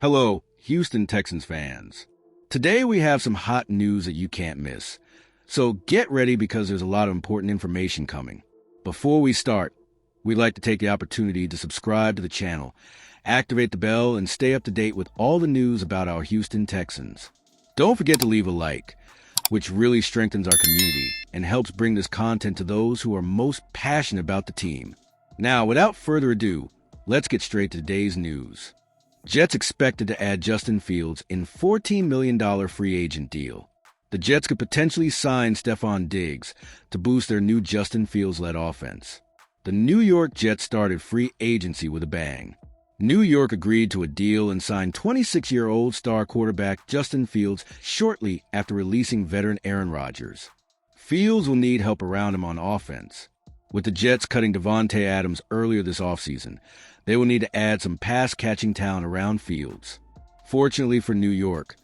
Hello, Houston Texans fans. Today we have some hot news that you can't miss. So get ready because there's a lot of important information coming. Before we start, we'd like to take the opportunity to subscribe to the channel, activate the bell, and stay up to date with all the news about our Houston Texans. Don't forget to leave a like, which really strengthens our community and helps bring this content to those who are most passionate about the team. Now, without further ado, let's get straight to today's news. Jets expected to add Justin Fields in $14 million free agent deal. The Jets could potentially sign Stefon Diggs to boost their new Justin Fields-led offense. The New York Jets started free agency with a bang. New York agreed to a deal and signed 26-year-old star quarterback Justin Fields shortly after releasing veteran Aaron Rodgers. Fields will need help around him on offense. With the Jets cutting Davante Adams earlier this offseason, they will need to add some pass-catching talent around Fields. Fortunately for New York,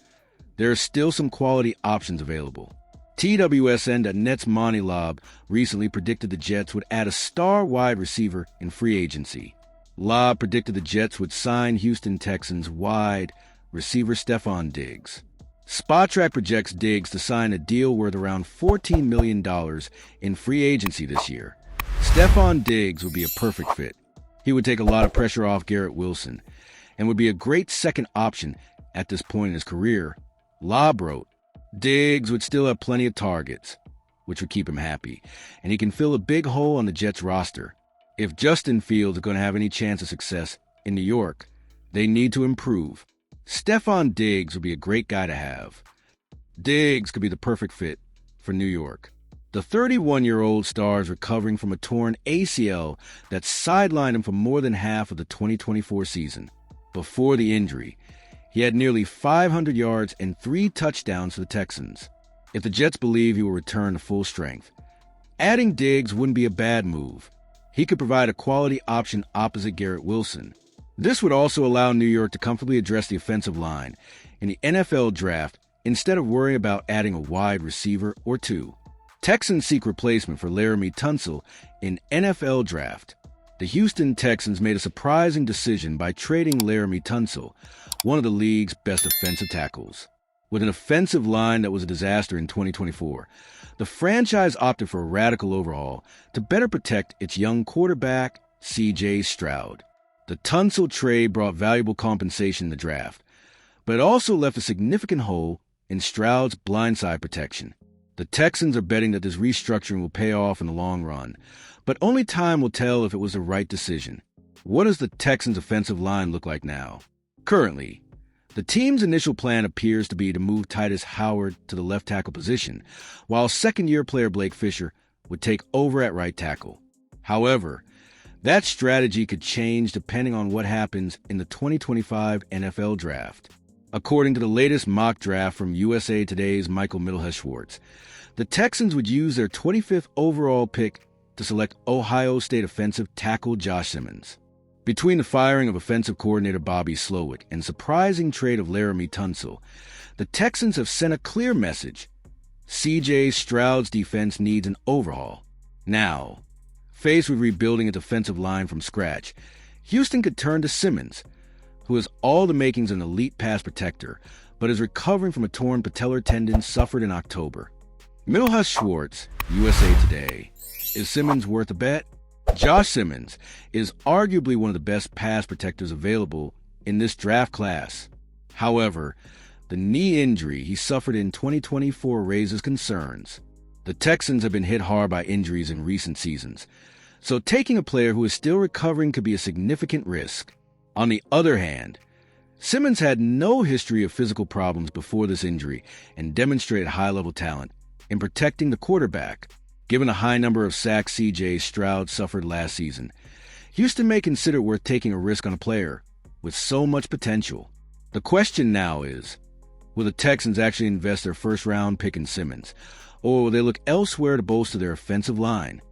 there are still some quality options available. TWSN.net's Monty Lobb recently predicted the Jets would add a star wide receiver in free agency. Lobb predicted the Jets would sign Houston Texans wide receiver Stefon Diggs. Spotrac projects Diggs to sign a deal worth around $14 million in free agency this year. Stefon Diggs would be a perfect fit. He would take a lot of pressure off Garrett Wilson and would be a great second option at this point in his career. Lobb wrote, Diggs would still have plenty of targets, which would keep him happy, and he can fill a big hole on the Jets roster. If Justin Fields is going to have any chance of success in New York, they need to improve. Stefon Diggs would be a great guy to have. Diggs could be the perfect fit for New York. The 31-year-old star is recovering from a torn ACL that sidelined him for more than half of the 2024 season. Before the injury, he had nearly 500 yards and 3 touchdowns for the Texans. If the Jets believe he will return to full strength, adding Diggs wouldn't be a bad move. He could provide a quality option opposite Garrett Wilson. This would also allow New York to comfortably address the offensive line in the NFL draft instead of worrying about adding a wide receiver or two. Texans seek replacement for Laramie Tunsil in NFL draft. The Houston Texans made a surprising decision by trading Laramie Tunsil, one of the league's best offensive tackles. With an offensive line that was a disaster in 2024, the franchise opted for a radical overhaul to better protect its young quarterback, C.J. Stroud. The Tunsil trade brought valuable compensation in the draft, but it also left a significant hole in Stroud's blindside protection. The Texans are betting that this restructuring will pay off in the long run, but only time will tell if it was the right decision. What does the Texans' offensive line look like now? Currently, the team's initial plan appears to be to move Titus Howard to the left tackle position, while second-year player Blake Fisher would take over at right tackle. However, that strategy could change depending on what happens in the 2025 NFL Draft. According to the latest mock draft from USA Today's Michael Middlehurst-Schwartz, the Texans would use their 25th overall pick to select Ohio State offensive tackle Josh Simmons. Between the firing of offensive coordinator Bobby Slowick and surprising trade of Laramie Tunsil, the Texans have sent a clear message. C.J. Stroud's defense needs an overhaul. Now, faced with rebuilding a defensive line from scratch, Houston could turn to Simmons, who has all the makings of an elite pass protector, but is recovering from a torn patellar tendon suffered in October. Middlehurst-Schwartz, USA Today. Is Simmons worth a bet? Josh Simmons is arguably one of the best pass protectors available in this draft class. However, the knee injury he suffered in 2024 raises concerns. The Texans have been hit hard by injuries in recent seasons, so taking a player who is still recovering could be a significant risk. On the other hand, Simmons had no history of physical problems before this injury and demonstrated high-level talent in protecting the quarterback. Given the high number of sacks C.J. Stroud suffered last season, Houston may consider it worth taking a risk on a player with so much potential. The question now is, will the Texans actually invest their first-round pick in Simmons, or will they look elsewhere to bolster their offensive line?